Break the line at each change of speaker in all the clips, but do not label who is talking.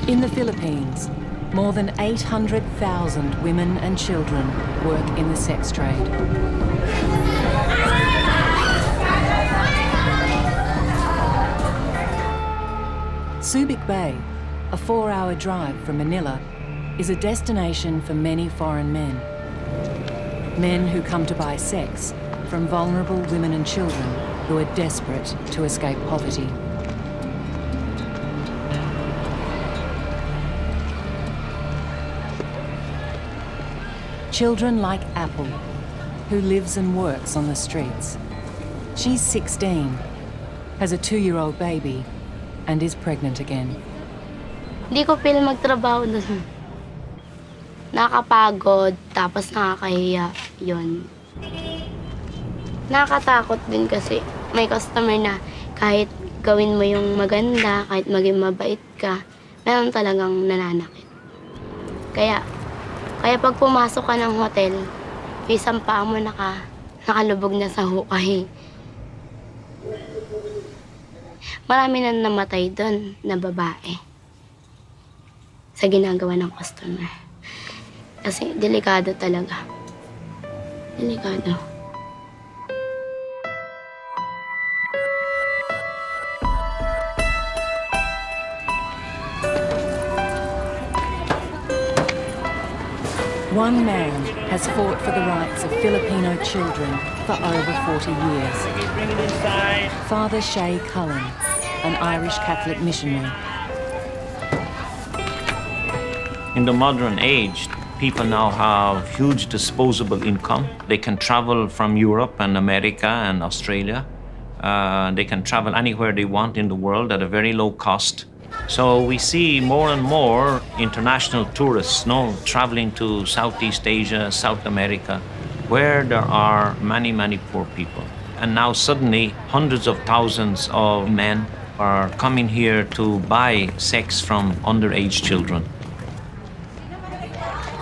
In the Philippines, more than 800,000 women and children work in the sex trade. Subic Bay, a 4-hour drive from Manila, is a destination for many foreign men. Men who come to buy sex from vulnerable women and children who are desperate to escape poverty. Children like Apple, who lives and works on the streets. She's 16, has a 2-year-old baby, and is pregnant again.
Hindi ko feel magtrabaho doon. Nakakapagod, tapos nakakahiya yun. Nakakatakot din kasi may customer na kahit gawin mo yung maganda, kahit maging mabait ka, meron talagang nananakit. Kaya pag pumasok ka ng hotel, isang paa mo nakalubog na sa hukay. Marami na namatay doon na babae sa ginagawa ng customer. Kasi delikado talaga. Delikado.
One man has fought for the rights of Filipino children for over 40 years. Father Shay Cullen, an Irish Catholic missionary.
In the modern age, people now have huge disposable income. They can travel from Europe and America and Australia. They can travel anywhere they want in the world at a very low cost. So we see more and more international tourists traveling to Southeast Asia, South America, where there are many, many poor people. And now suddenly hundreds of thousands of men are coming here to buy sex from underage children.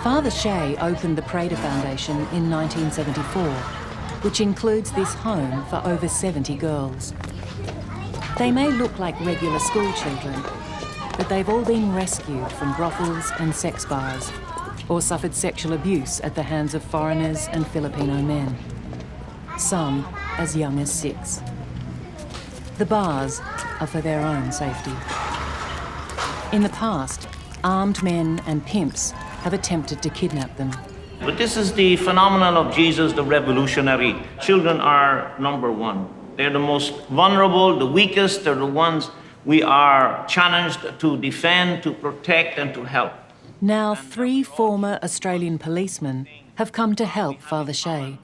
Father Shay opened the Prader Foundation in 1974, which includes this home for over 70 girls. They may look like regular school children, but they've all been rescued from brothels and sex bars, or suffered sexual abuse at the hands of foreigners and Filipino men, some as young as 6. The bars are for their own safety. In the past, armed men and pimps have attempted to kidnap them.
But this is the phenomenon of Jesus, the revolutionary. Children are number one. They're the most vulnerable, the weakest, they're the ones we are challenged to defend, to protect, and to help.
Now, 3 former Australian policemen have come to help Father Shay.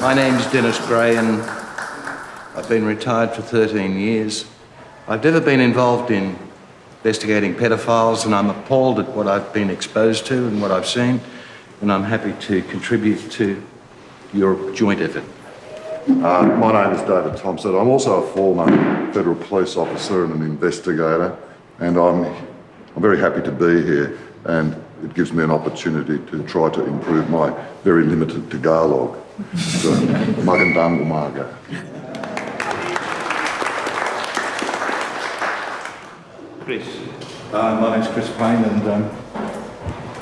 My name's Dennis Gray and I've been retired for 13 years. I've never been involved in investigating pedophiles and I'm appalled at what I've been exposed to and what I've seen, and I'm happy to contribute to your joint effort.
My name is David Thompson. I'm also a former federal police officer and an investigator, and I'm very happy to be here, and it gives me an opportunity to try to improve my very limited Tagalog. So, magandang umaga.
Chris.
My name's Chris Payne, and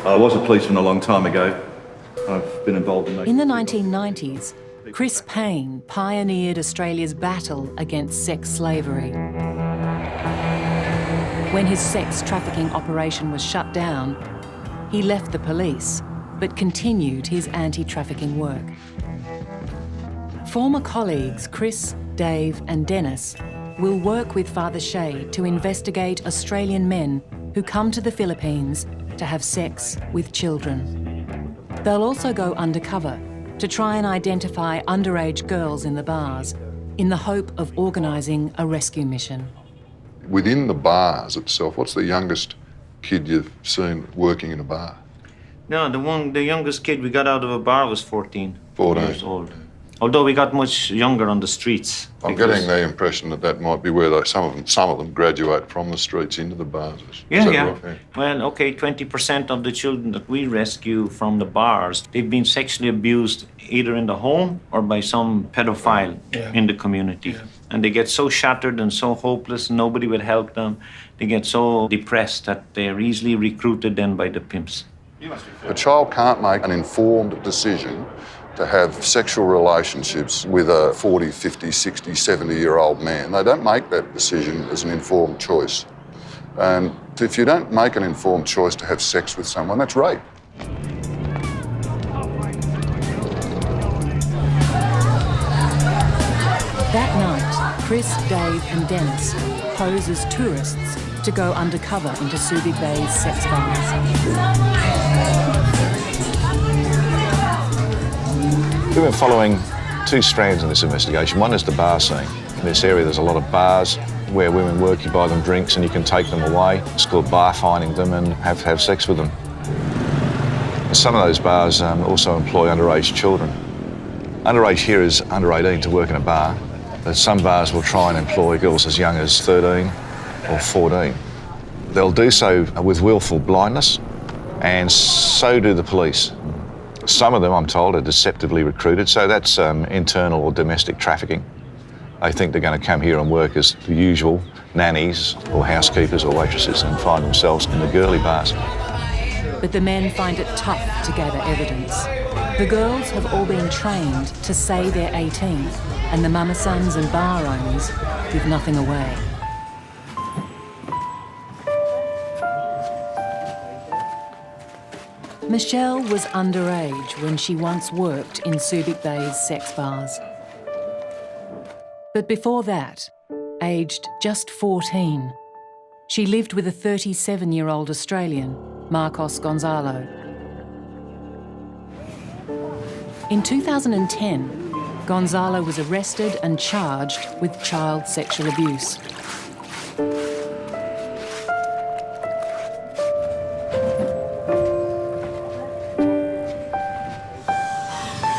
I was a policeman a long time ago. I've been involved in
the 1990s, Chris Payne pioneered Australia's battle against sex slavery. When his sex trafficking operation was shut down, he left the police, but continued his anti-trafficking work. Former colleagues Chris, Dave and Dennis will work with Father Shay to investigate Australian men who come to the Philippines to have sex with children. They'll also go undercover to try and identify underage girls in the bars in the hope of organising a rescue mission.
Within the bars itself, what's the youngest kid you've seen working in a bar?
No, the youngest kid we got out of a bar was 14 years old. Although we got much younger on the streets.
I'm getting the impression that that might be where some of them graduate from the streets into the bars. Is
Yeah,
that
yeah.
right?
Well, okay, 20% of the children that we rescue from the bars, they've been sexually abused either in the home or by some pedophile in the community. And they get so shattered and so hopeless, nobody will help them. They get so depressed that they're easily recruited then by the pimps.
A child can't make an informed decision to have sexual relationships with a 40, 50, 60, 70-year-old man. They don't make that decision as an informed choice. And if you don't make an informed choice to have sex with someone, that's rape.
That night, Chris, Dave and Dennis pose as tourists to go undercover into Subic Bay's sex bars.
We've been following two strands in this investigation. One is the bar scene. In this area there's a lot of bars where women work, you buy them drinks and you can take them away. It's called bar finding them and have sex with them. And some of those bars also employ underage children. Underage here is under 18 to work in a bar, but some bars will try and employ girls as young as 13 or 14. They'll do so with willful blindness, and so do the police. Some of them, I'm told, are deceptively recruited, so that's internal or domestic trafficking. They think they're going to come here and work as the usual nannies or housekeepers or waitresses and find themselves in the girly bars.
But the men find it tough to gather evidence. The girls have all been trained to say they're 18, and the mama-sons and bar owners give nothing away. Michelle was underage when she once worked in Subic Bay's sex bars. But before that, aged just 14, she lived with a 37-year-old Australian, Marcos Gonzalo. In 2010, Gonzalo was arrested and charged with child sexual abuse.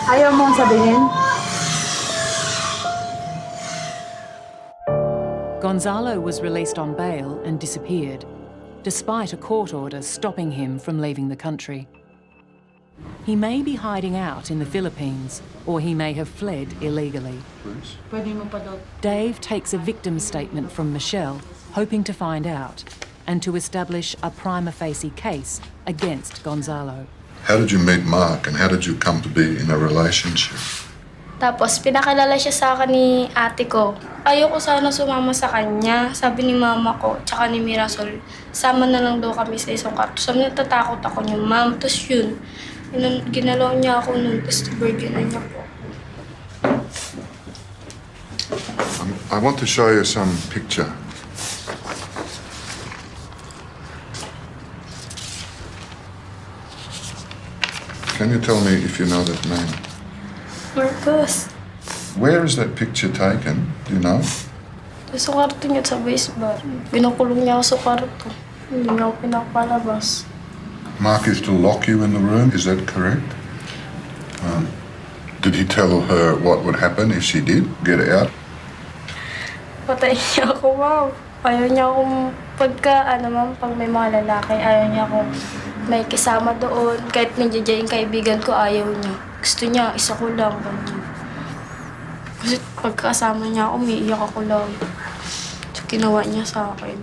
Ayaw mong sabihin?
Gonzalo was released on bail and disappeared, despite a court order stopping him from leaving the country. He may be hiding out in the Philippines, or he may have fled illegally. Dave takes a victim statement from Michelle, hoping to find out and to establish a prima facie case against Gonzalo.
How did you meet Mark and how did you come to be in a relationship?
Tapos pinakilala siya sa akin ni ate ko. Ayoko sana sumama sa kanya. Sabi ni mama ko, tsaka ni Mirasol, sama na lang daw kami sa isang kwarto. Sabi natatakot ako niya, ma'am. Tapos yun, ginalaw niya ako nun, tapos virgin na niya po.
I want to show you some picture. Can you tell me if you know that name?
Marcos.
Where is that picture taken? Do you know?
Sa kwarto niya sa baseball. Pinakulong niya ako sa kwarto. Hindi niya ako pinapalabas.
Mark used to lock you in the room, is that correct? Did he tell her what would happen if she did get out?
Patay niya ako, wow. Ayaw niya akong pag may mga lalaki, ayaw niya akong may kasama doon. Kahit nandiyan yung kaibigan ko, ayaw niya. Gusto niya, isa ko lang. Ganyan. Kasi pagkasama niya ako, umiiyak ako lang. So, ginawa niya sa akin.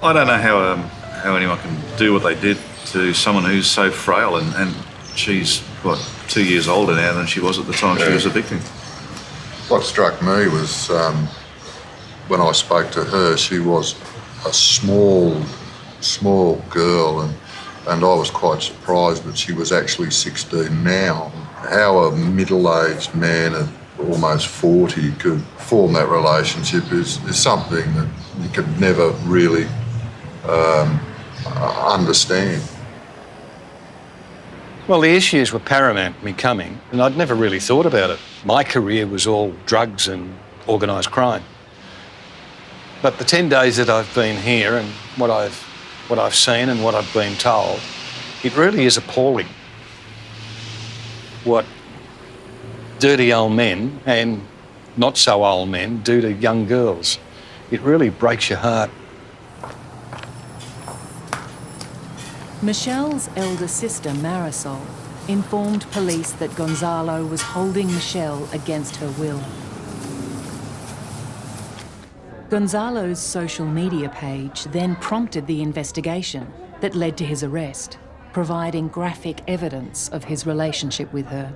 I don't know how anyone can do what they did to someone who's so frail, and she's, what, 2 years older now than she was at the time she was a victim.
What struck me was when I spoke to her, she was a small girl, and I was quite surprised that she was actually 16 now. How a middle-aged man of almost 40 could form that relationship is something that you could never really understand.
Well, the issues were paramount me coming, and I'd never really thought about it. My career was all drugs and organised crime. But the 10 days that I've been here and what I've seen and what I've been told, it really is appalling what dirty old men and not so old men do to young girls. It really breaks your heart.
Michelle's elder sister, Marisol, informed police that Gonzalo was holding Michelle against her will. Gonzalo's social media page then prompted the investigation that led to his arrest, providing graphic evidence of his relationship with her.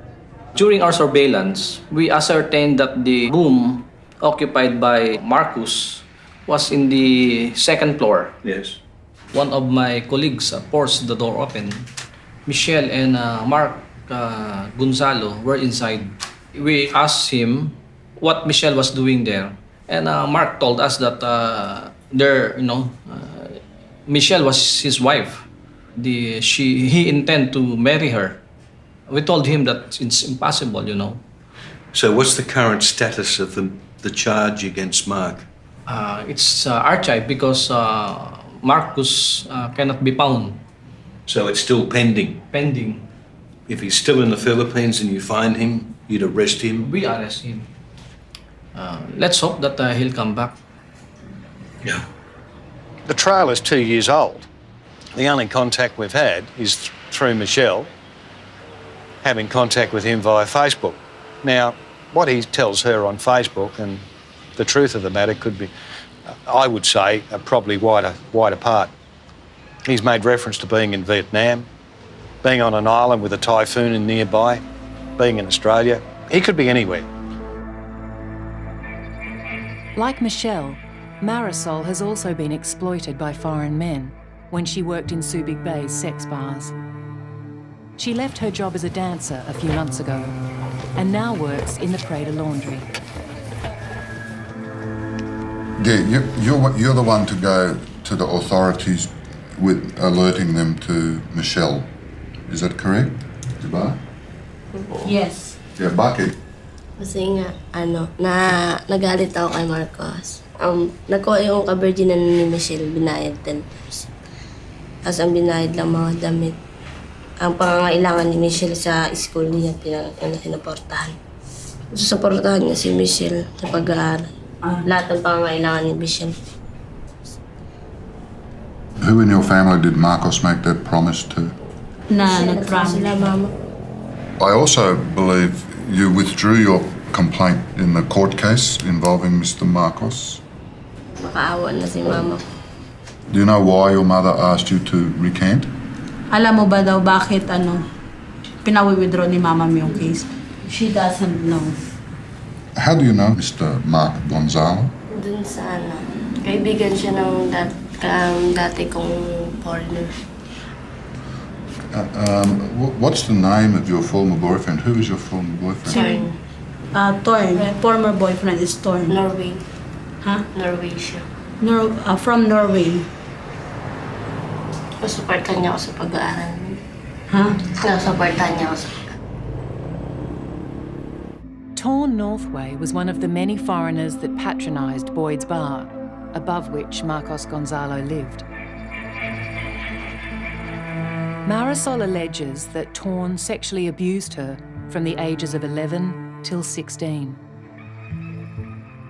During our surveillance, we ascertained that the room occupied by Marcus was in the second floor.
Yes.
One of my colleagues forced the door open. Michelle and Mark Gonzalo were inside. We asked him what Michelle was doing there. And Mark told us that Michelle was his wife. He intended to marry her. We told him that it's impossible,
So what's the current status of the charge against Mark?
It's archived because Marcus cannot be found.
So it's still pending?
Pending.
If he's still in the Philippines and you find him, you'd arrest him?
We arrest him. Let's hope that he'll come back.
Yeah.
The trail is 2 years old. The only contact we've had is through Michelle, having contact with him via Facebook. Now, what he tells her on Facebook and the truth of the matter could be, I would say, are probably wide apart. He's made reference to being in Vietnam, being on an island with a typhoon in nearby, being in Australia. He could be anywhere.
Like Michelle, Marisol has also been exploited by foreign men when she worked in Subic Bay's sex bars. She left her job as a dancer a few months ago and now works in the Prater laundry.
Yeah, you're the one to go to the authorities with alerting them to Michelle. Is that correct, diba?
Yes.
Yeah, bakit?
Kasi nga, nagalit ako kay Marcos. Nakuha yung ka-virginan ni Michelle, binayad 10%. Tapos ang binayad lang mga damit. Ang pangangailangan ni Michelle sa school niya, pinaportahan. Susuportahan niya si Michelle sa pag-aaral. Lahat ng pangangailangan ni Michelle.
Who in your family did Marcos make that promise to?
Nag-promise sila, Mama.
I also believe you withdrew your complaint in the court case involving Mr. Marcos.
Makaawa na si Mama.
Do you know why your mother asked you to recant?
Alam mo ba daw bakit pinawi-withdraw ni Mama yung case? She doesn't know.
How do you know Mr. Mark Gonzalo?
Dun sa kaibigan siya ng dati kong partner.
What's the name of your former boyfriend? Who is your former boyfriend?
Torn. Former boyfriend is Torn.
Norway.
Huh?
Norway siya.
From Norway.
Nasuportahan niya ako sa pag-aaral.
Huh?
Nasuportahan niya ako sa
Torn Northway was one of the many foreigners that patronised Boyd's Bar, above which Marcos Gonzalo lived. Marisol alleges that Torn sexually abused her from the ages of 11 till 16.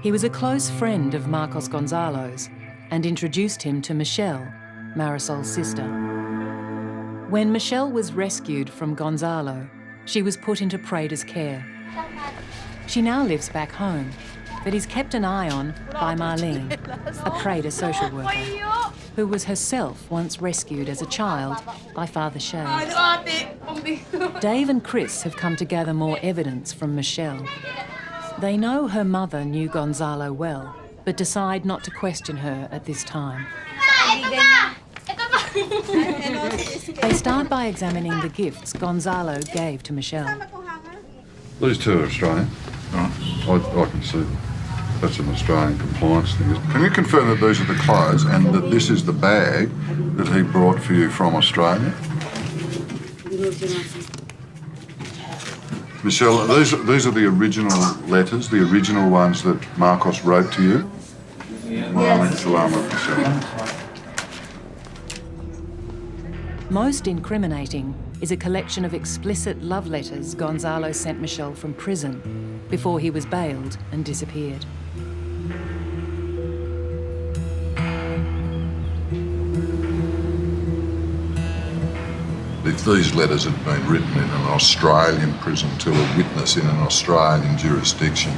He was a close friend of Marcos Gonzalo's and introduced him to Michelle, Marisol's sister. When Michelle was rescued from Gonzalo, she was put into Prater's care. She now lives back home, but is kept an eye on by Marlene, a Prater social worker, who was herself once rescued as a child by Father Shay. Dave and Chris have come to gather more evidence from Michelle. They know her mother knew Gonzalo well, but decide not to question her at this time. They start by examining the gifts Gonzalo gave to Michelle.
These two are Australian. Right. I can see that's an Australian compliance thing. Can you confirm that these are the clothes and that this is the bag that he brought for you from Australia? Michelle, these are the original letters, the original ones that Marcos wrote to you?
Yeah.
Most incriminating is a collection of explicit love letters Gonzalo sent Michelle from prison before he was bailed and disappeared.
If these letters had been written in an Australian prison to a witness in an Australian jurisdiction,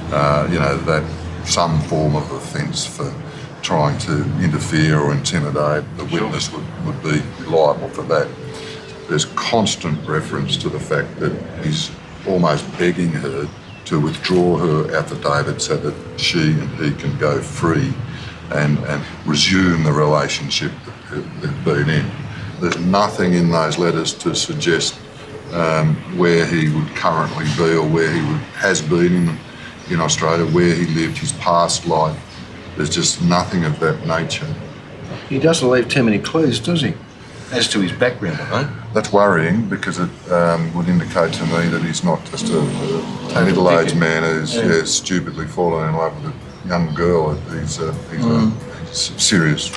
that some form of offence for trying to interfere or intimidate the witness would be liable for that. There's constant reference to the fact that he's almost begging her to withdraw her affidavit so that she and he can go free and resume the relationship that they've been in. There's nothing in those letters to suggest where he would currently be or where he has been in Australia, where he lived, his past life. There's just nothing of that nature.
He doesn't leave too many clues, does he? As to his background, I know.
That's worrying because it would indicate to me that he's not just a middle-aged man who's stupidly fallen in love with a young girl. He's a serious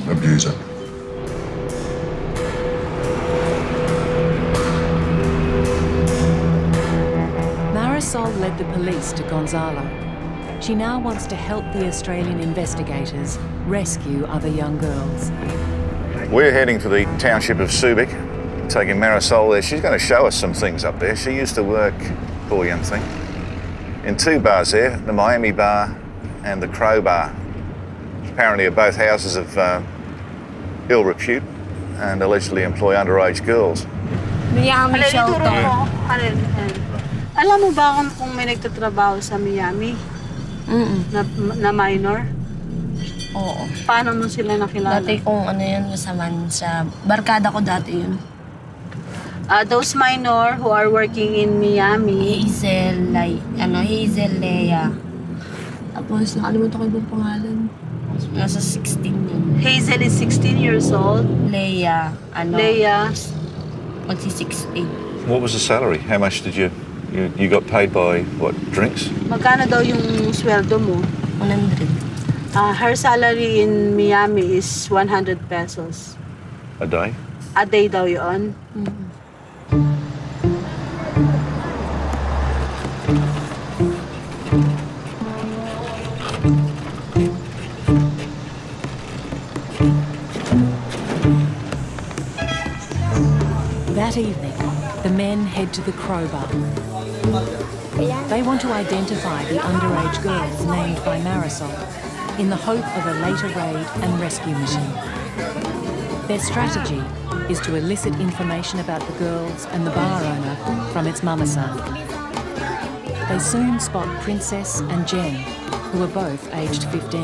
abuser.
Marisol led the police to Gonzalo. She now wants to help the Australian investigators rescue other young girls.
We're heading for the township of Subic, taking Marisol there. She's going to show us some things up there. She used to work, poor young thing, in two bars there, the Miami Bar and the Crow Bar. Apparently are both houses of ill repute and allegedly employ underage girls.
Miami shelter. Alam mo ba kung may nagtatrabaho sa Miami? Na minor?
Oo.
Paano mo sila nakilala?
Dati kung yun, sa barkada ko dati yun.
Those minor who are working in Miami.
Hazel, Lea. Tapos nakalimutan ko ibang pangalan. Nasa 16 yun.
Hazel is 16 years old.
Lea, magsi-16.
What was the salary? How much did you got paid by, what, drinks?
Magkano daw yung sweldo mo?
100.
Her salary in Miami is 100 pesos.
A day?
A day daw yun.
That evening, the men head to the Crow Bar. They want to identify the underage girls named by Marisol in the hope of a later raid and rescue mission. Their strategy is to elicit information about the girls and the bar owner from its mama-son. They soon spot Princess and Jen, who are both aged 15,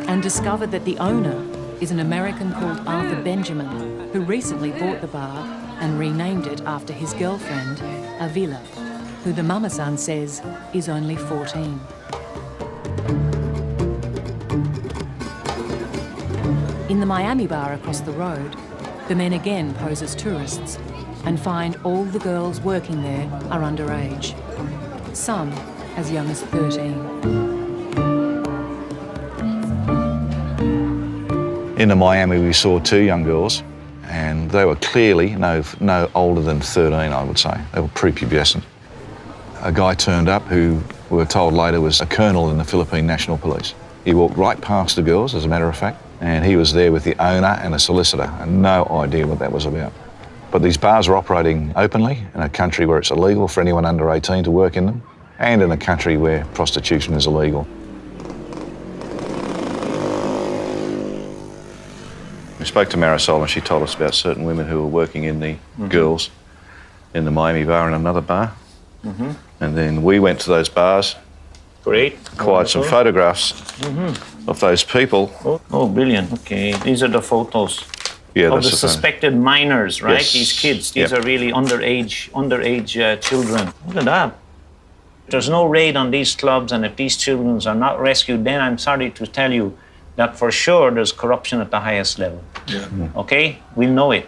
and discover that the owner is an American called Arthur Benjamin, who recently bought the bar and renamed it after his girlfriend, Avila, who the mama-san says is only 14. In the Miami bar across the road, the men again pose as tourists and find all the girls working there are underage, some as young as 13.
In Miami, we saw two young girls, and they were clearly no older than 13, I would say. They were prepubescent. A guy turned up who we were told later was a colonel in the Philippine National Police. He walked right past the girls, as a matter of fact, and he was there with the owner and a solicitor, and no idea what that was about. But these bars are operating openly in a country where it's illegal for anyone under 18 to work in them, and in a country where prostitution is illegal. We spoke to Marisol and she told us about certain women who were working in the girls in the Miami bar and another bar. And then we went to those bars.
Great.
Acquired some photographs of those people.
Oh, brilliant. Okay, these are the photos of the suspected minors, right?
Yes.
These kids, these are really underage children. Look at that. There's no raid on these clubs, and if these children are not rescued, then I'm sorry to tell you that for sure there's corruption at the highest level.
Yeah.
Okay? We'll know it.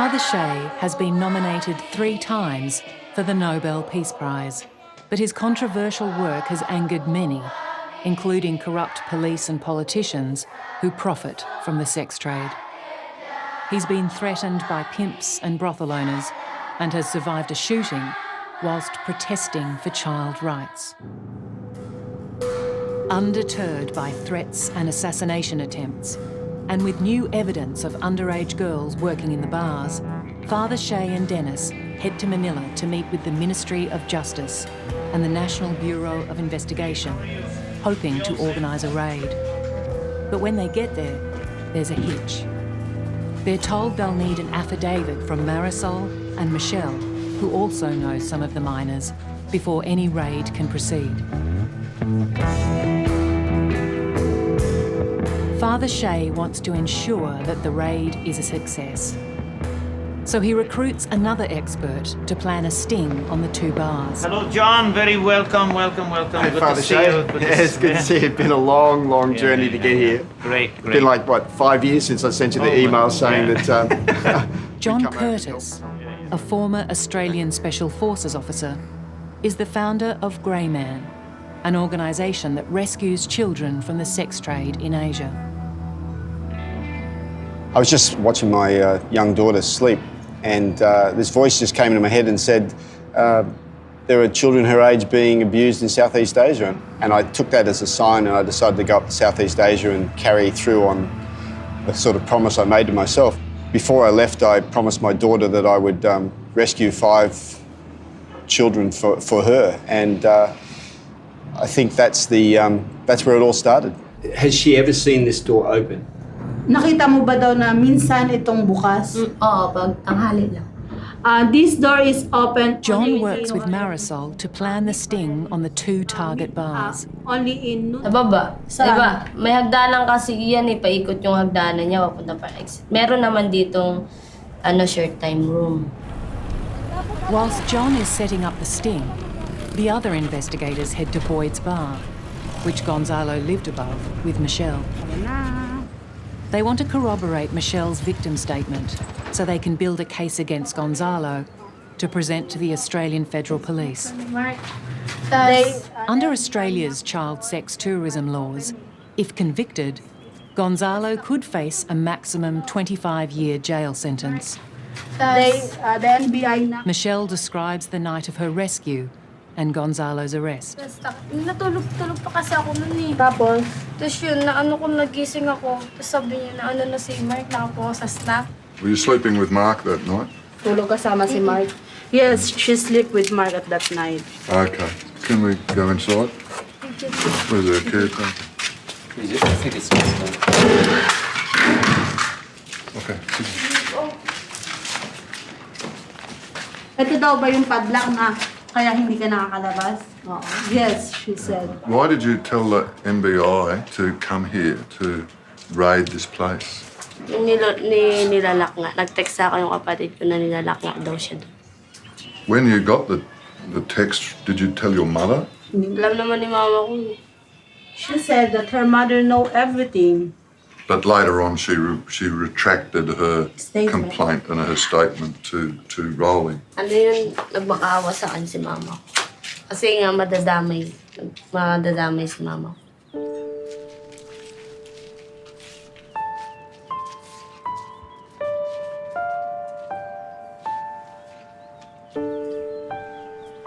Father Shea has been nominated 3 times for the Nobel Peace Prize, but his controversial work has angered many, including corrupt police and politicians who profit from the sex trade. He's been threatened by pimps and brothel owners and has survived a shooting whilst protesting for child rights. Undeterred by threats and assassination attempts, and with new evidence of underage girls working in the bars, Father Shea and Dennis head to Manila to meet with the Ministry of Justice and the National Bureau of Investigation, hoping to organise a raid. But when they get there, there's a hitch. They're told they'll need an affidavit from Marisol and Michelle, who also know some of the minors, before any raid can proceed. Father Shea wants to ensure that the raid is a success. So he recruits another expert to plan a sting on the 2 bars.
Hello, John. Very welcome.
Hey,
Good
Father
to see
Shea.
you.
Yeah, it's good to see you. It's been a long journey to get here.
Great.
It's been like, what, 5 years since I sent you the email saying that...
John Curtis, a former Australian Special Forces officer, is the founder of Grey Man, an organisation that rescues children from the sex trade in Asia.
I was just watching my young daughter sleep, and this voice just came into my head and said, there are children her age being abused in Southeast Asia. And I took that as a sign, and I decided to go up to Southeast Asia and carry through on the sort of promise I made to myself. Before I left, I promised my daughter that I would rescue 5 children for her, and I think that's where it all started.
Has she ever seen this door open?
Nakita mo ba daw na minsan itong bukas?
Oo, pag tanghali lang.
This door is open.
John works with Marisol to plan the sting on the 2 target bars.
Only in...
Sa baba.
Saan?
Diba? May hagdanan kasi yan paikot yung hagdanan niya, papunta pa exit. Meron naman ditong short time room.
Whilst John is setting up the sting, the other investigators head to Boyd's bar, which Gonzalo lived above with Michelle. They want to corroborate Michelle's victim statement so they can build a case against Gonzalo to present to the Australian Federal Police. Under Australia's child sex tourism laws, if convicted, Gonzalo could face a maximum 25-year jail sentence.
The NBI...
Michelle describes the night of her rescue and Gonzalo's arrest.
Natulog-tulog pa kasi ako nun
Tapos?
Tapos yun, nagising ako. Tapos sabi niya na si Mark, nakapo sa snack.
Were you sleeping with Mark that night?
Tulog kasama si Mark. Yes, she slept with Mark at that night.
Okay. Can we go inside? Where's our caretaker?
I think it's this
Okay.
Ito daw ba yung padlock na kaya hindi ka nakakalabas? Oo. Yes, she said.
Why did you tell the NBI to come here to raid this place?
Nilalak nga. Nag-text sa akin yung kapatid ko na nilalak nga daw siya doon.
When you got the text, did you tell your mother?
Alam naman ni mama ko.
She said that her mother know everything.
But later on, she retracted her
Statement.
complaint and her statement to Rowling.
Ano yun, nagmakaawa sa akin si mama ko. Kasi nga madadamay si mama ko.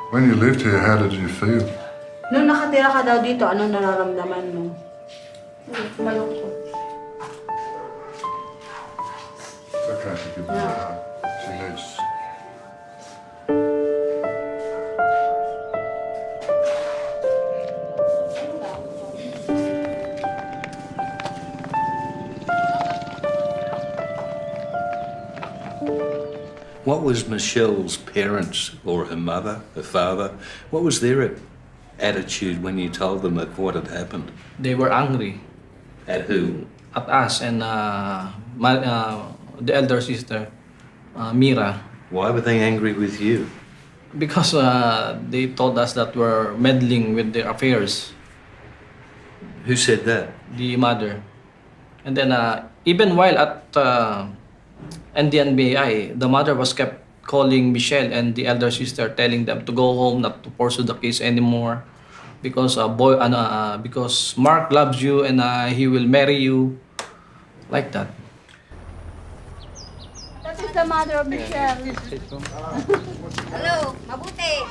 When you lived here, how did you feel?
Nung nakatira ka daw dito, anong nararamdaman mo?
Malungkot.
It's okay to give her a hug. She needs...
What was Michelle's parents or her mother, her father? What was their attitude when you told them that what had happened?
They were angry
At who?
at us and the elder sister, Mira,
Why were they angry with you?
because they told us that we're meddling with their affairs,
Who said that?
the mother. And then even while at And the NBI, the mother was kept calling Michelle and the elder sister, telling them to go home, not to pursue the case anymore, because because Mark loves you and he will marry you, like that.
That is the mother of Michelle.
Hello, mabuti.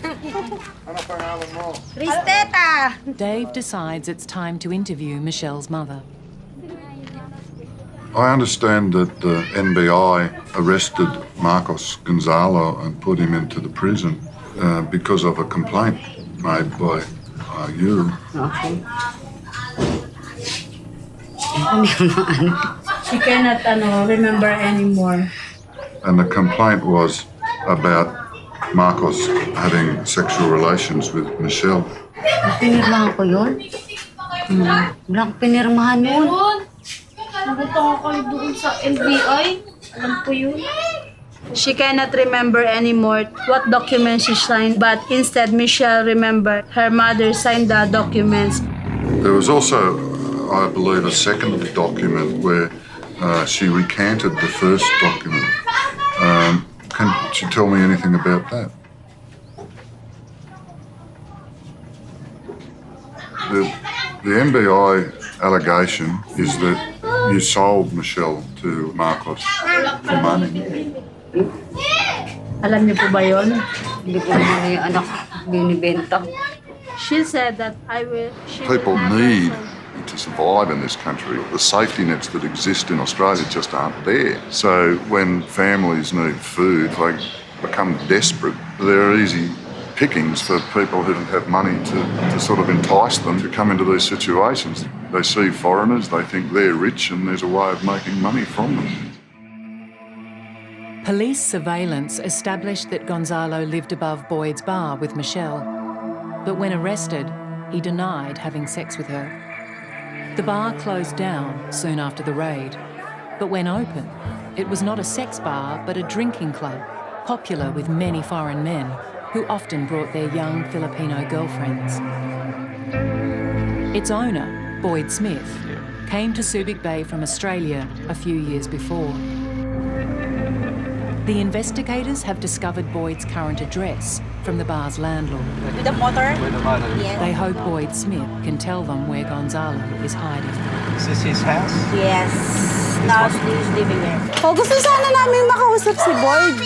Ano pangalan mo?
Cristeta.
Dave decides it's time to interview Michelle's mother.
I understand that the NBI arrested Marcos Gonzalo and put him into the prison because of a complaint made by you.
Okay. She cannot remember anymore.
And the complaint was about Marcos having sexual relations with Michelle.
Pinirmahan ko yun? Wala akong pinirmahan yun. Nagutang kayo doon sa NBI. Alam ko yun.
She cannot remember anymore what documents she signed, but instead Michelle remembered her mother signed the documents.
There was also, I believe, a second document where she recanted the first document. Can you tell me anything about that? The NBI allegation is that you sold Michelle to Marcos for money.
Alam niyo po ba yun?
Hindi ko naman yung anak binibenta.
She said that
People need to survive in this country. The safety nets that exist in Australia just aren't there. So when families need food, they become desperate. They're easy pickings for people who don't have money to sort of entice them to come into these situations. They see foreigners, they think they're rich, and there's a way of making money from them.
Police surveillance established that Gonzalo lived above Boyd's bar with Michelle. But when arrested, he denied having sex with her. The bar closed down soon after the raid. But when open, it was not a sex bar, but a drinking club, popular with many foreign men who often brought their young Filipino girlfriends. Its owner, Boyd Smith, came to Subic Bay from Australia a few years before. The investigators have discovered Boyd's current address from the bar's landlord.
With the motor?
With the motor.
Yes.
They hope Boyd Smith can tell them where Gonzalo is hiding.
Is this his house?
Yes. Now he's living there.
Oh, gusto sana namin makausap si Boyd.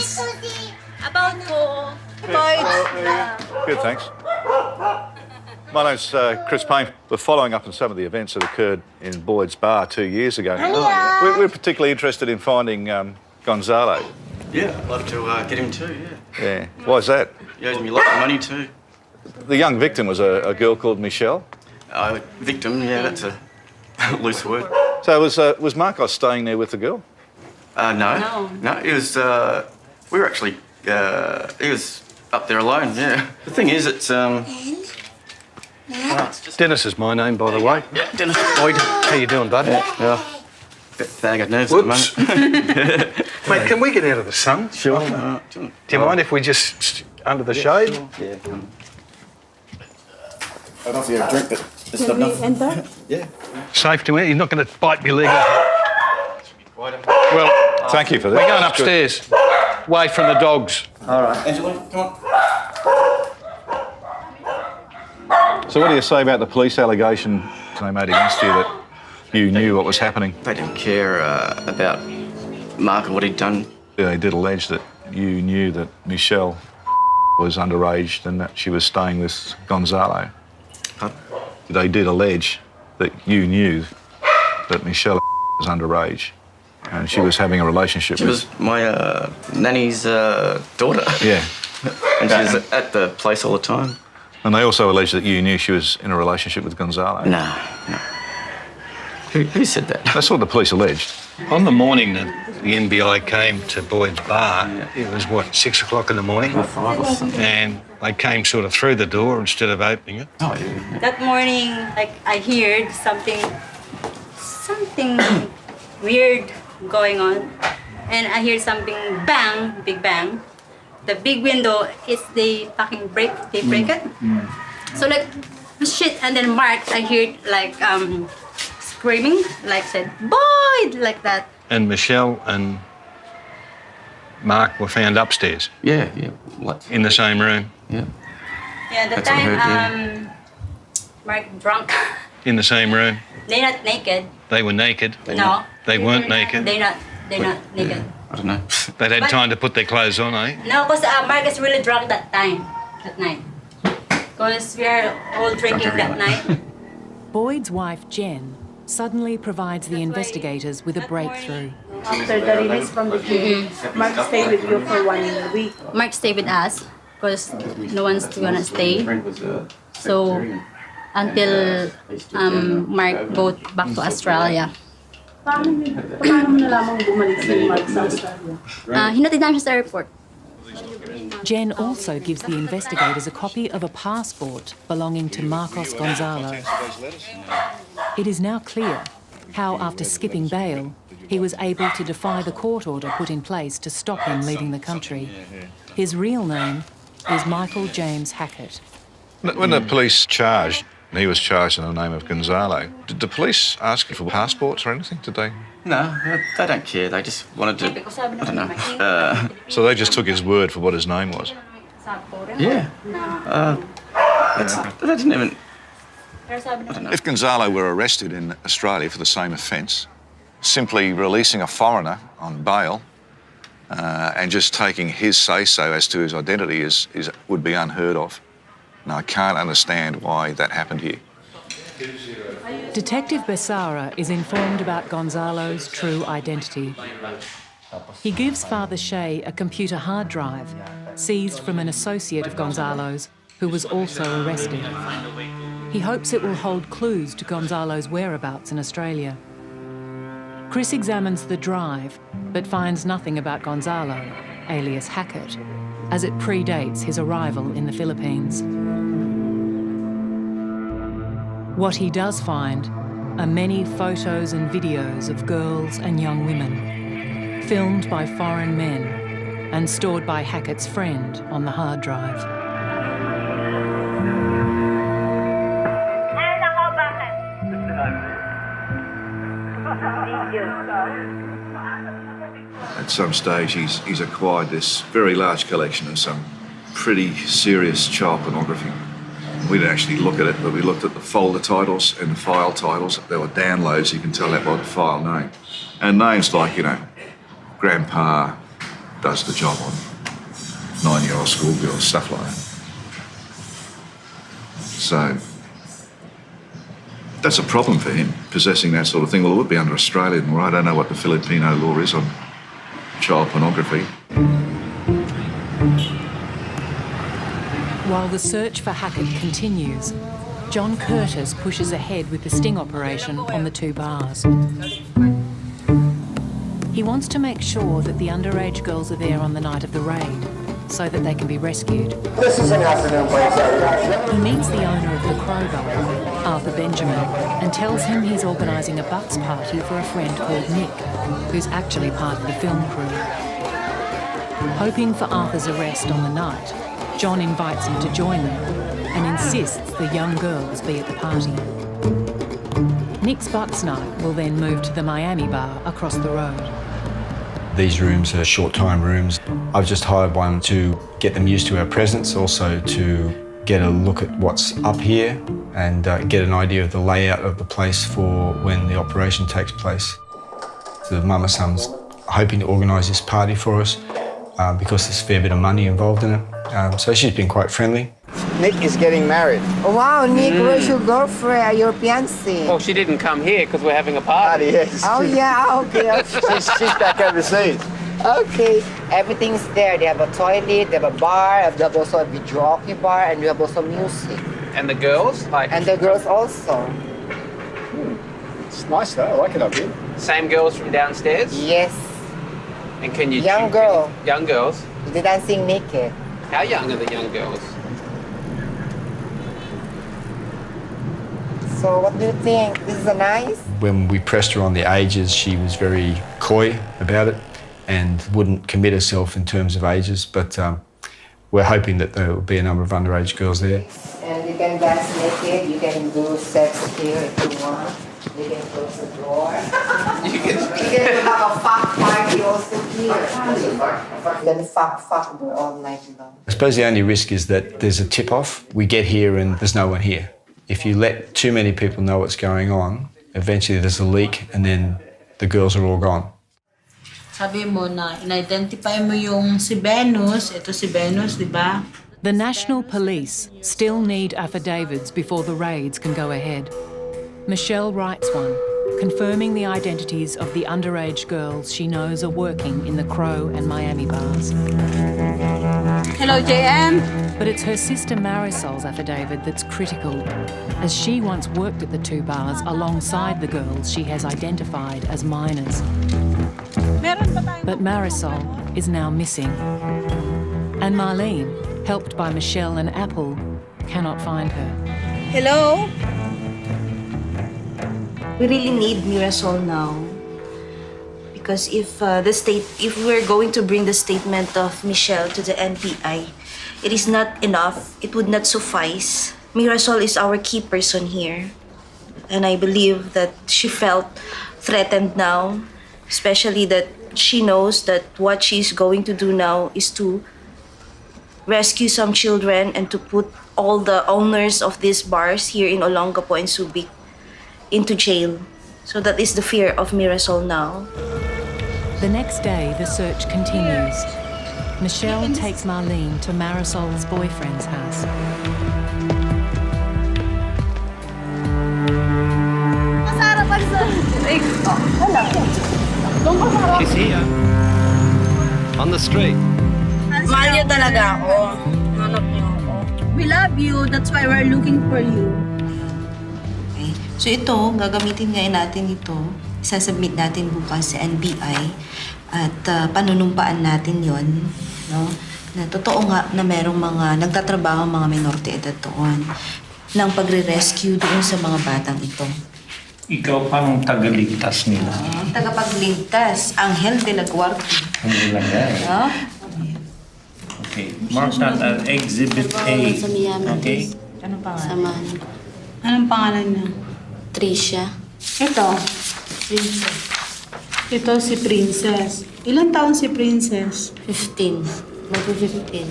About po. Boyd.
Good, thanks. My name's Chris Payne. We're following up on some of the events that occurred in Boyd's bar 2 years ago. We're particularly interested in finding Gonzalo.
Yeah, I'd love to get him too,
Yeah. Why is that?
He owes me lots of money too.
The young victim was a girl called Michelle.
Victim, yeah, that's a loose word.
So was Marcos staying there with the girl?
No, he was, we were actually, he was up there alone, yeah. The thing is, it's just...
Dennis is my name, by the way.
Yeah, Dennis.
Boyd, how you doing, bud?
Yeah. Bit bag of nerves at the moment.
Mate, can we get out of the sun?
Sure.
Do you mind if we just under the shade?
Sure. Yeah. I don't see a drink, but it's
Can we enter?
Yeah.
Safe to enter? You're not going to bite me leg off? Well,
Thank you for that.
we're going upstairs, away from the dogs.
All right. Angela, come on.
So what do you say about the police allegation they made against you that you knew what was happening?
They didn't care about Mark and what he'd done.
They did allege that you knew that Michelle was underage and that she was staying with Gonzalo.
Pardon?
They did allege that you knew that Michelle was underage and she was having a relationship
She
with...
was my nanny's daughter.
Yeah.
And she was at the place all the time.
And they also allege that you knew she was in a relationship with Gonzalo.
No. Who said that?
That's what the police alleged.
On the morning that the NBI came to Boyd's bar, it was, 6 o'clock in the morning?
Or 5 or something.
And they came sort of through the door instead of opening it.
Oh, yeah.
That morning, I heard something weird going on. And I hear something bang, big bang. The big window, they break it. So shit, and then Mark, I heard screaming, said, Boyd, like that.
And Michelle and Mark were found upstairs?
Yeah. What?
In the same room?
Yeah.
Yeah, the
That's what I
time
heard,
Mark drunk.
In the same room?
They're not naked.
They were naked?
No.
They weren't naked?
They're not naked.
I don't know.
They'd had
But-
time to put their clothes on, eh?
No, because Mark is really drunk that night. Because we are all drinking that night.
Boyd's wife, Jen, suddenly provides the investigators with a breakthrough.
After the release from the jail, Mark stayed with you for 1 week.
Mark stayed with us because no one's gonna stay. So until Mark go back to Australia.
Paano mo nalamang bumalik si Mark sa Australia?
Hinatid namin siya sa airport.
Jen also gives the investigators a copy of a passport belonging to Marcos Gonzalo. It is now clear how, after skipping bail, he was able to defy the court order put in place to stop him leaving the country. His real name is Michael James Hackett.
When the police charged, he was charged in the name of Gonzalo, did the police ask you for passports or anything, did they?
No, they don't care. They just wanted to. I don't know.
So they just took his word for what his name was?
Yeah. They didn't even. I don't know.
If Gonzalo were arrested in Australia for the same offence, simply releasing a foreigner on bail and just taking his say-so as to his identity would be unheard of. And I can't understand why that happened here.
Detective Bessara is informed about Gonzalo's true identity. He gives Father Shea a computer hard drive seized from an associate of Gonzalo's who was also arrested. He hopes it will hold clues to Gonzalo's whereabouts in Australia. Chris examines the drive but finds nothing about Gonzalo, alias Hackett, as it predates his arrival in the Philippines. What he does find are many photos and videos of girls and young women, filmed by foreign men and stored by Hackett's friend on the hard drive.
At some stage, he's acquired this very large collection of some pretty serious child pornography. We didn't actually look at it, but we looked at the folder titles and the file titles. There were downloads, you can tell that by the file name. And names like, Grandpa does the job on 9-year-old schoolgirls, stuff like that. So that's a problem for him, possessing that sort of thing. Well, it would be under Australian law. I don't know what the Filipino law is on child pornography.
While the search for Hackett continues, John Curtis pushes ahead with the sting operation on the 2 bars. He wants to make sure that the underage girls are there on the night of the raid, so that they can be rescued.
This is an afternoon break.
He meets the owner of the Crowbar, Arthur Benjamin, and tells him he's organising a bucks party for a friend called Nick, who's actually part of the film crew. Hoping for Arthur's arrest on the night, John invites him to join them and insists the young girls be at the party. Nick's Bucks night will then move to the Miami bar across the road.
These rooms are short-time rooms. I've just hired one to get them used to our presence, also to get a look at what's up here and get an idea of the layout of the place for when the operation takes place. The mama son's hoping to organise this party for us because there's a fair bit of money involved in it. So she's been quite friendly.
Nick is getting married.
Wow, Nick, where's your girlfriend, your fiancée?
Well, she didn't come here because we're having a party.
Yes.
Oh, yeah, okay.
She's back overseas.
Okay, everything's there. They have a toilet, they have a bar, they have also a videoke bar, and we have also music.
And the girls?
And the girls also.
It's nice though, I like it up here.
Same girls from downstairs?
Yes.
And can you...
Young girl.
Young girls?
They're dancing naked.
How young are the young girls?
So what do you think? This is nice?
When we pressed her on the ages, she was very coy about it and wouldn't commit herself in terms of ages, but we're hoping that there will be a number of underage girls there.
And you can dance naked, you can do sex here if you want. We can close the door. You can have a fuck party also here. Then fuck all night long.
I suppose the only risk is that there's a tip-off. We get here and there's no one here. If you let too many people know what's going on, eventually there's a leak and then the girls are all gone.
Sabi mo na in-identify mo yung si Venus. Ito si Venus, di ba?
The National Police still need affidavits before the raids can go ahead. Michelle writes one, confirming the identities of the underage girls she knows are working in the Crow and Miami bars.
Hello, JM.
But it's her sister Marisol's affidavit that's critical, as she once worked at the two bars alongside the girls she has identified as minors. But Marisol is now missing. And Marlene, helped by Michelle and Apple, cannot find her.
Hello?
We really need Mirasol now. Because if we're going to bring the statement of Michelle to the NPI, it is not enough. It would not suffice. Mirasol is our key person here. And I believe that she felt threatened now, especially that she knows that what she's going to do now is to rescue some children and to put all the owners of these bars here in Olongapo and Subic into jail. So that is the fear of Mirasol now.
The next day, the search continues. Michelle takes Marlene to Marisol's boyfriend's house.
She's here. On the street.
Mahal niyo talaga ako. Hanap niyo ako. We love you. That's why we're looking for you.
Okay. So ito, gagamitin ngayon natin ito. Isasubmit natin bukas sa NBI at panunumpaan natin yon, no? Na totoo nga na merong mga nagtatrabaho mga minority edad doon ng pagre-rescue doon sa mga batang ito.
Ikaw pang tagaligtas nila.
Tagapagligtas, Angel de la Guardia.
Ang ilagay.
No?
Okay, mark that as Exhibit A. Okay?
Anong pangalan?
Samahan.
Anong pangalan niya?
Tricia.
Ito. Princess. Ito si Princess. Ilan taon si Princess?
15. Mag-15.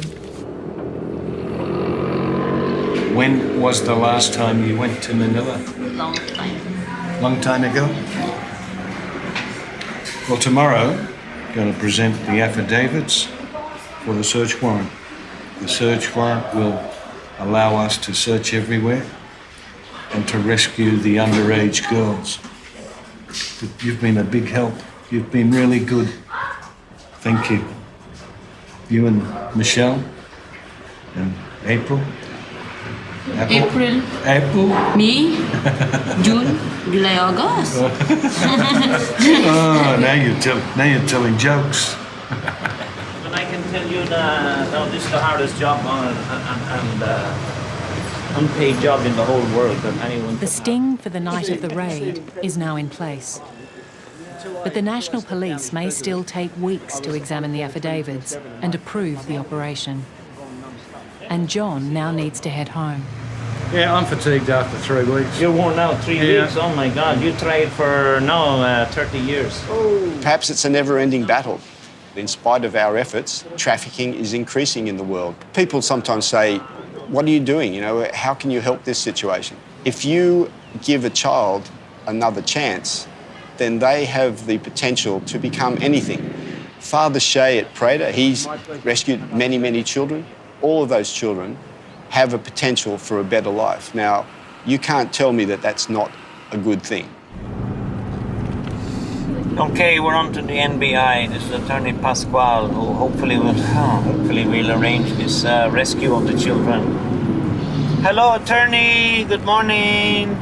When was the last time you went to Manila?
Long time.
Long time ago? Well, tomorrow, you're going to present the affidavits for the search warrant. The search warrant will allow us to search everywhere and to rescue the underage girls. But you've been a big help. You've been really good. Thank you. You and Michelle and April.
April.
April.
Me? June? July, August?
Oh, now you're telling jokes.
But I can tell you that this is the hardest job and unpaid job in the whole world that anyone.
The sting for the night of the raid is now in place. But the National Police may still take weeks to examine the affidavits and approve the operation. And John now needs to head home.
Yeah, I'm fatigued after 3 weeks.
You're worn out 3 weeks? Oh my God, you tried for now 30 years.
Perhaps it's a never-ending battle. In spite of our efforts, trafficking is increasing in the world. People sometimes say, what are you doing? You know, how can you help this situation? If you give a child another chance, then they have the potential to become anything. Father Shea at Prater, he's rescued many, many children. All of those children have a potential for a better life. Now, you can't tell me that that's not a good thing.
Okay, we're on to the NBI. This is Attorney Pascual, who hopefully will arrange this rescue of the children. Hello, Attorney. Good morning.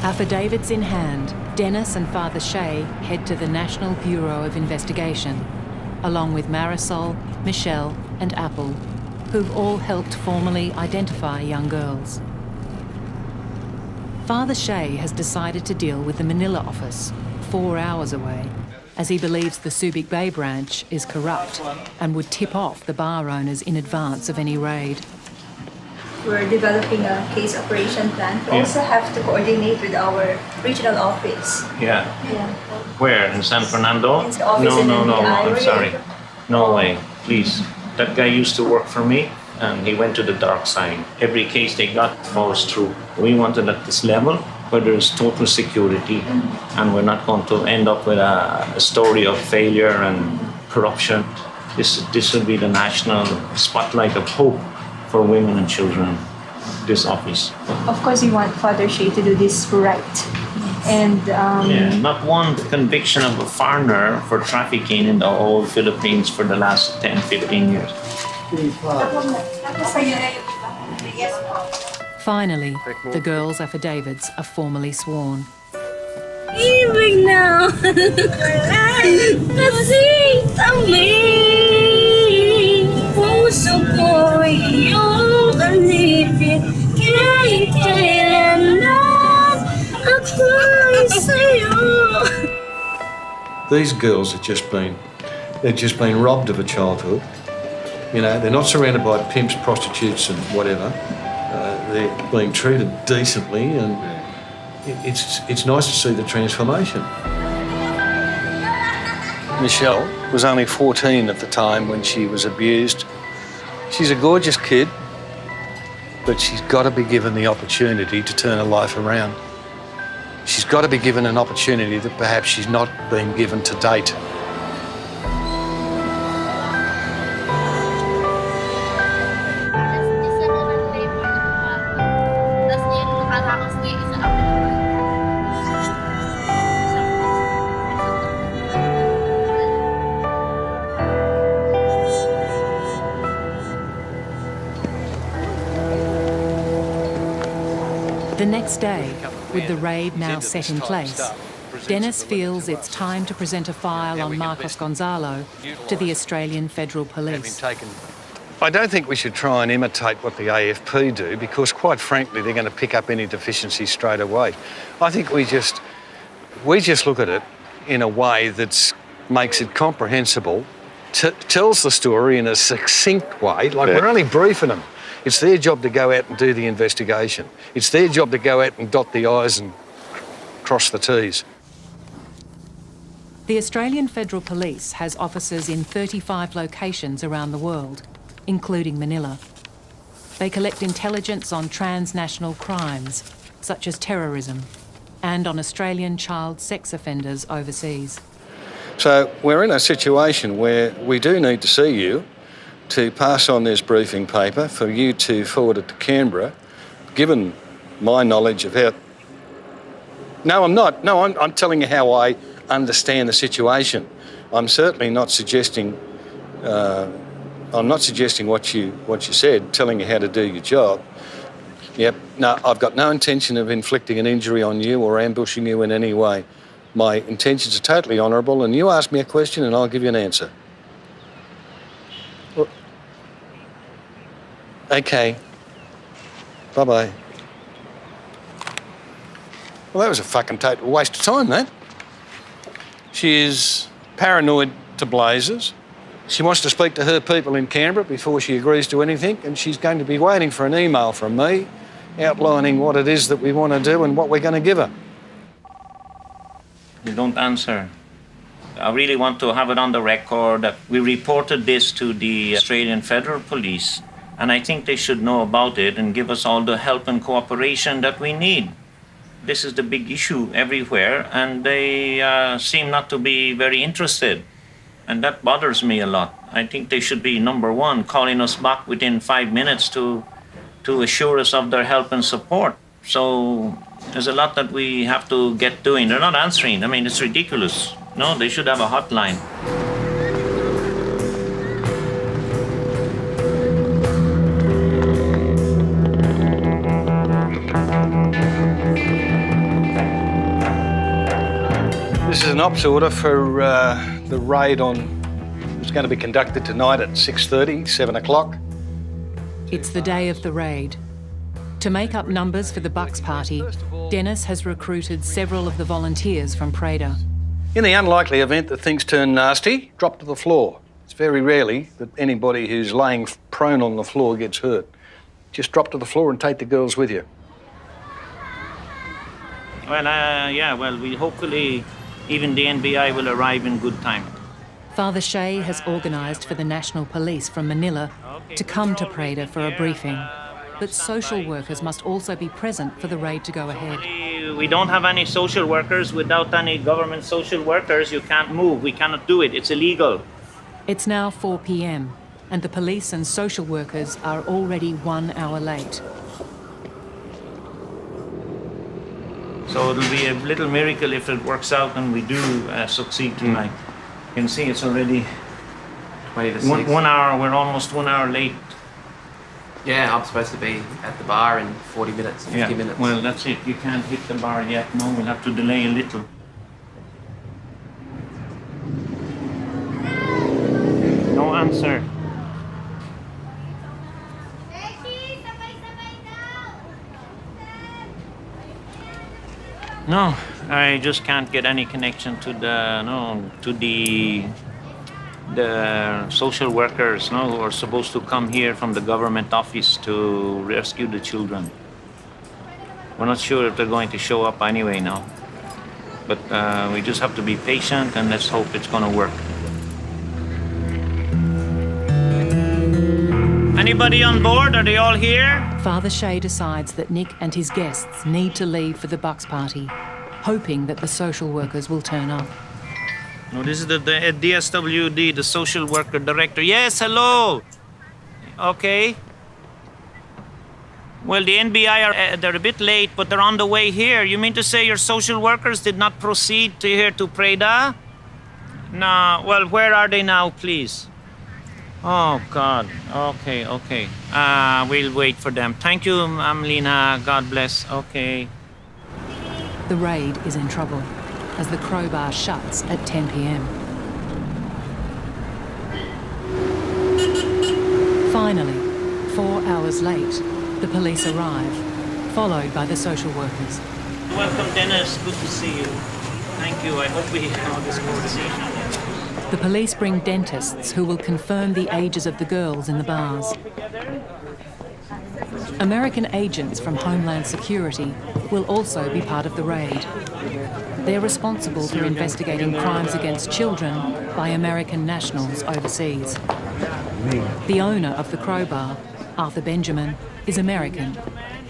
Affidavits in hand, Dennis and Father Shea head to the National Bureau of Investigation, along with Marisol, Michelle and Apple, who've all helped formally identify young girls. Father Shea has decided to deal with the Manila office, 4 hours away, as he believes the Subic Bay branch is corrupt and would tip off the bar owners in advance of any raid.
we're developing a case operation plan. We also have to coordinate with our regional office.
Yeah.
Yeah.
Where? In San Fernando?
It's the office in
No,
NBI.
I'm sorry. No way, please. That guy used to work for me and he went to the dark side. Every case they got falls through. We wanted at this level where there's total security and we're not going to end up with a story of failure and corruption. This will be the national spotlight of hope for women and children, this office.
Of course, we want Father Shea to do this right. And
not one conviction of a foreigner for trafficking in the whole Philippines for the last 10, 15 years.
Finally, the girls' affidavits are formally sworn.
Ibig na kasi kami puso ko iyong alipin kahit kailan ako'y sa'yo.
These girls have just been robbed of a childhood. You know, they're not surrounded by pimps, prostitutes and whatever. They're being treated decently and it's nice to see the transformation. Michelle was only 14 at the time when she was abused. She's a gorgeous kid, but she's got to be given the opportunity to turn her life around. She's got to be given an opportunity that perhaps she's not been given to date.
The next day, with the raid now set in place, Dennis feels it's time to present a file on Marcos Gonzalo to the Australian Federal Police.
I don't think we should try and imitate what the AFP do because, quite frankly, they're going to pick up any deficiencies straight away. I think we just look at it in a way that makes it comprehensible, tells the story in a succinct way, like we're only briefing them. It's their job to go out and do the investigation. It's their job to go out and dot the I's and cross the T's.
The Australian Federal Police has offices in 35 locations around the world, including Manila. They collect intelligence on transnational crimes, such as terrorism, and on Australian child sex offenders overseas.
So we're in a situation where we do need to see you to pass on this briefing paper for you to forward it to Canberra, given my knowledge of how... No, I'm not. No, I'm telling you how I understand the situation. I'm certainly not suggesting... I'm not suggesting what you said, telling you how to do your job. Yep. No, I've got no intention of inflicting an injury on you or ambushing you in any way. My intentions are totally honourable, and you ask me a question and I'll give you an answer. Okay. Bye-bye. Well, that was a fucking total waste of time, that. She is paranoid to blazes. She wants to speak to her people in Canberra before she agrees to anything, and she's going to be waiting for an email from me outlining what it is that we want to do and what we're going to give her.
You don't answer. I really want to have it on the record that we reported this to the Australian Federal Police, and I think they should know about it and give us all the help and cooperation that we need. This is the big issue everywhere, and they seem not to be very interested. And that bothers me a lot. I think they should be, number one, calling us back within 5 minutes to assure us of their help and support. So there's a lot that we have to get doing. They're not answering. I mean, it's ridiculous. No, they should have a hotline.
This is an ops order for the raid on... It's going to be conducted tonight at 6:30, 7 o'clock.
It's the day of the raid. To make up numbers for the Bucks party, Dennis has recruited several of the volunteers from Prada.
In the unlikely event that things turn nasty, drop to the floor. It's very rarely that anybody who's laying prone on the floor gets hurt. just drop to the floor and take the girls with you?
Well, yeah, well, we hopefully even the NBI will arrive in good time.
Father Shea has organised for the National Police from Manila to come to Preda for a briefing. But social workers must also be present for the raid to go ahead.
We don't have any social workers. Without any government social workers, you can't move. We cannot do it. It's illegal.
It's now 4 p.m. and the police and social workers are already 1 hour late.
So it'll be a little miracle if it works out and we do succeed tonight. You can see it's already
20 to 6.
1 hour. We're almost 1 hour late.
Yeah, I'm supposed to be at the bar in 40 minutes, 50 minutes.
Well, that's it. You can't hit the bar yet. No, we'll have to delay a little. No answer. No, I just can't get any connection to the social workers, who are supposed to come here from the government office to rescue the children. We're not sure if they're going to show up anyway now. But we just have to be patient and let's hope it's going to work. Anybody on board? Are they all here?
Father Shea decides that Nick and his guests need to leave for the Bucks party, hoping that the social workers will turn up.
No, this is the DSWD, the social worker director. Yes, hello. Okay. Well, the NBI they're a bit late, but they're on the way here. You mean to say your social workers did not proceed here to Preda? No. Well, where are they now, please? Oh, God. Okay. We'll wait for them. Thank you, Lina. God bless. Okay.
The raid is in trouble as the crowbar shuts at 10 p.m. Finally, 4 hours late, the police arrive, followed by the social workers.
Welcome, Dennis. Good to see you. Thank you. I hope we have this conversation.
The police bring dentists who will confirm the ages of the girls in the bars. American agents from Homeland Security will also be part of the raid. They're responsible for investigating crimes against children by American nationals overseas. The owner of the crowbar, Arthur Benjamin, is American,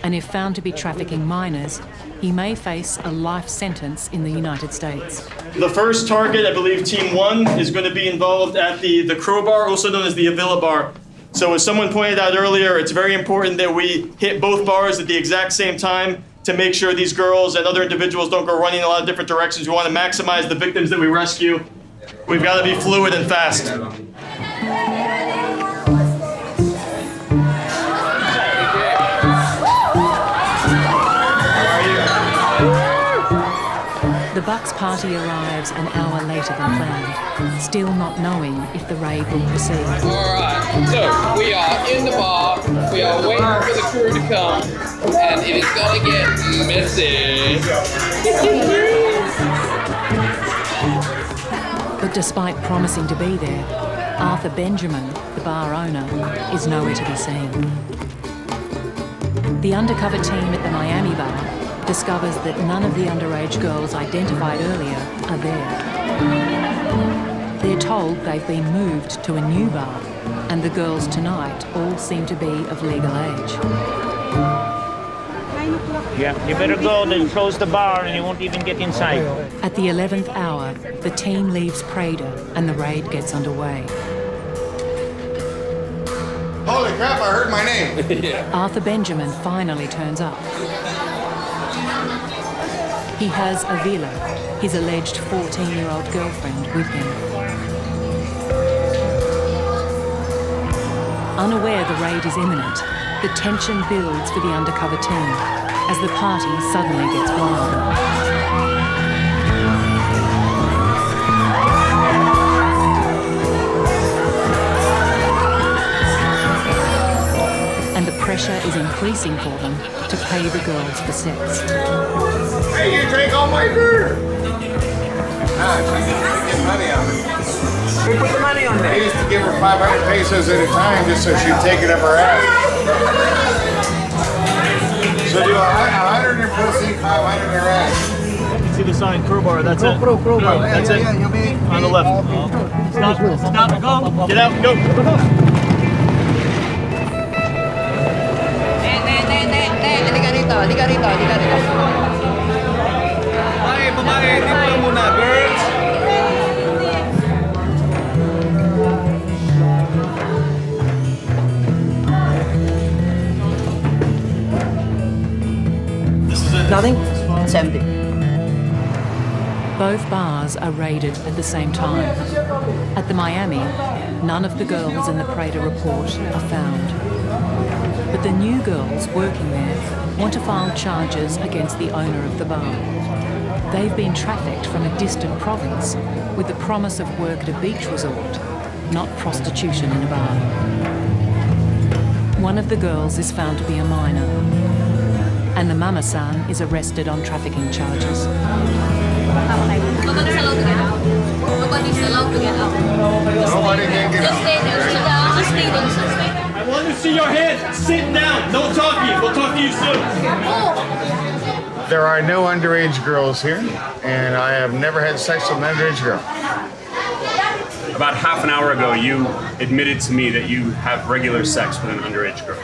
and if found to be trafficking minors, he may face a life sentence in the United States.
The first target, I believe Team 1, is going to be involved at the crowbar, also known as the Avila bar. So as someone pointed out earlier, it's very important that we hit both bars at the exact same time to make sure these girls and other individuals don't go running in a lot of different directions. We want to maximize the victims that we rescue. We've got to be fluid and fast.
The Bucks party arrives an hour later than planned, still not knowing if the raid will proceed.
All right, so we are in the bar, we are waiting for the crew to come, and it is gonna get messy.
But despite promising to be there, Arthur Benjamin, the bar owner, is nowhere to be seen. The undercover team at the Miami bar discovers that none of the underage girls identified earlier are there. They're told they've been moved to a new bar, and the girls tonight all seem to be of legal age.
Yeah, you better go, then close the bar and you won't even get inside.
At the 11th hour, the team leaves Preda and the raid gets underway.
Holy crap, I heard my name.
Arthur Benjamin finally turns up. He has Avila, his alleged 14-year-old girlfriend, with him. Unaware the raid is imminent, the tension builds for the undercover team as the party suddenly gets wild. And the pressure is increasing for them to pay the girls for sex.
Hey, you take all my beer! Ah, she used to get money on it. Who put the money on that? I used to give her 500 pesos at a time just so she'd take it up her ass. 500 arrest.
See the sign, crowbar, that's it. Crowbar. That's it. On the left. Stop, go. Get out, go.
Halika rito. Babae, dito lang muna, girls.
Nothing? It's empty. Both bars are raided at the same time. At the Miami, none of the girls in the Prater report are found. But the new girls working there want to file charges against the owner of the bar. They've been trafficked from a distant province with the promise of work at a beach resort, not prostitution in a bar. One of the girls is found to be a minor, and the mama-san is arrested on trafficking charges.
Nobody's allowed to get out. Nobody's allowed to get out.
Nobody can get
Just stay there. Just stay there. Just stay there.
I want to see your hands. Sit down. No talking. We'll talk to you soon.
There are no underage girls here, and I have never had sex with an underage girl.
About half an hour ago, you admitted to me that you have regular sex with an underage girl.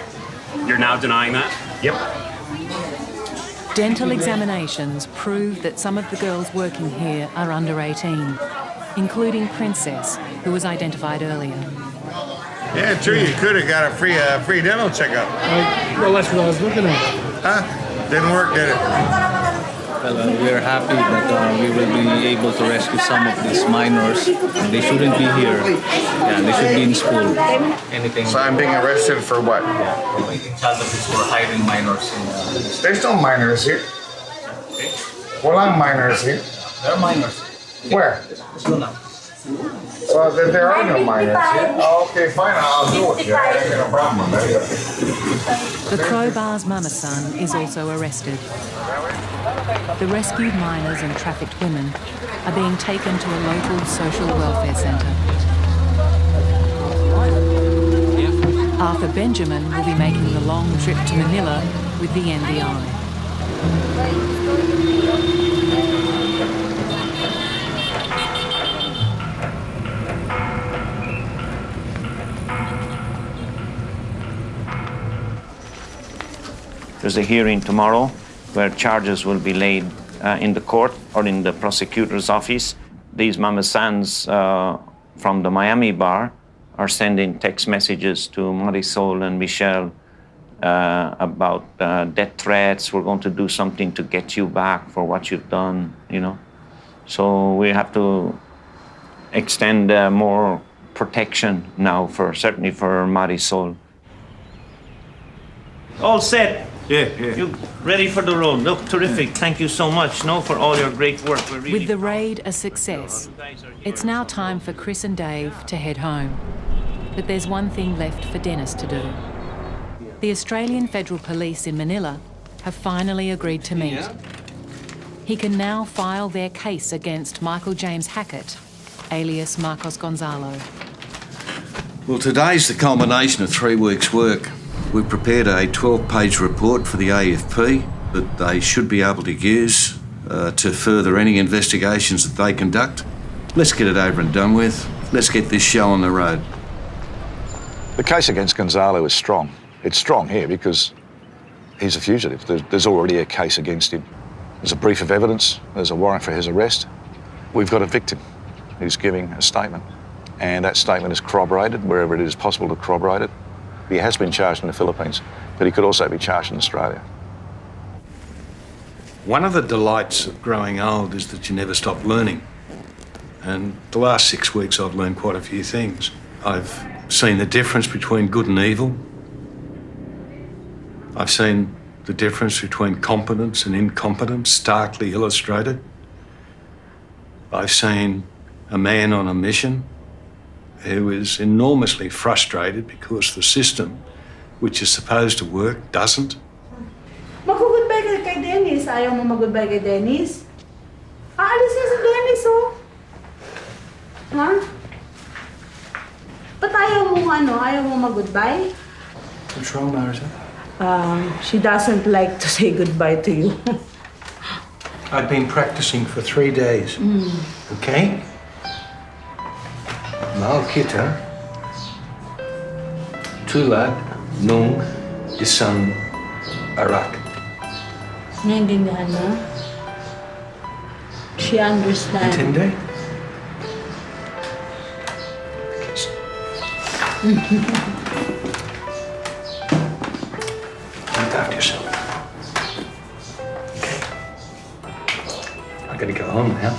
You're now denying that?
Yep.
Dental examinations prove that some of the girls working here are under 18, including Princess, who was identified earlier.
Yeah, true. You could have got a free dental checkup.
Well, that's what I was looking at.
Huh? Didn't work, did it?
Well, we're happy that we will be able to rescue some of these minors. They shouldn't be here. Yeah, they should be in school. Anything.
So I'm being arrested for what?
Yeah, providing child abuse for hiding minors.
There's no minors here. Walang minors here.
There are minors.
Where?
School now.
So there are no minors here. Oh, okay, fine. I'll do it. Yeah, I ain't got no problem with that.
The Crowbar's mama-son is also arrested. The rescued minors and trafficked women are being taken to a local social welfare centre. Arthur Benjamin will be making the long trip to Manila with the NBI.
There's a hearing tomorrow where charges will be laid in the court or in the prosecutor's office. These mama-sans from the Miami bar are sending text messages to Marisol and Michelle about death threats. We're going to do something to get you back for what you've done, you know. So we have to extend more protection now, certainly for Marisol. All set.
Yeah.
You ready for the road? Look, terrific. Thank you so much, for all your great work. We're really
With the raid a success, it's now time for Chris and Dave to head home. But there's one thing left for Dennis to do. The Australian Federal Police in Manila have finally agreed to meet. He can now file their case against Michael James Hackett, alias Marcos Gonzalo.
Well, today's the culmination of 3 weeks' work. We've prepared a 12-page report for the AFP that they should be able to use to further any investigations that they conduct. Let's get it over and done with. Let's get this show on the road.
The case against Gonzalo is strong. It's strong here because he's a fugitive. There's already a case against him. There's a brief of evidence. There's a warrant for his arrest. We've got a victim who's giving a statement, and that statement is corroborated wherever it is possible to corroborate it. He has been charged in the Philippines, but he could also be charged in Australia.
One of the delights of growing old is that you never stop learning. And the last 6 weeks I've learned quite a few things. I've seen the difference between good and evil. I've seen the difference between competence and incompetence starkly illustrated. I've seen a man on a mission who is enormously frustrated because the system, which is supposed to work, doesn't.
Mag-goodbye ka kay Dennis. Ayaw mo mag-goodbye kay Dennis? Aalis na si Dennis, oh. Ha? Ba't ayaw mo mag-goodbye?
What's wrong, Marisa?
She doesn't like to say goodbye to you.
I'd been practicing for 3 days. Okay? Mal kita tulad nung isang arak.
Naiintindihan mo? She understands.
Intende? Look after yourself. Okay. I gotta go home now.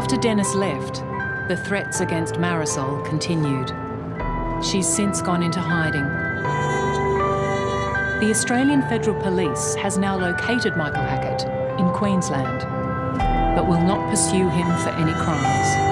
After Dennis left, the threats against Marisol continued. She's since gone into hiding. The Australian Federal Police has now located Michael Hackett in Queensland, but will not pursue him for any crimes.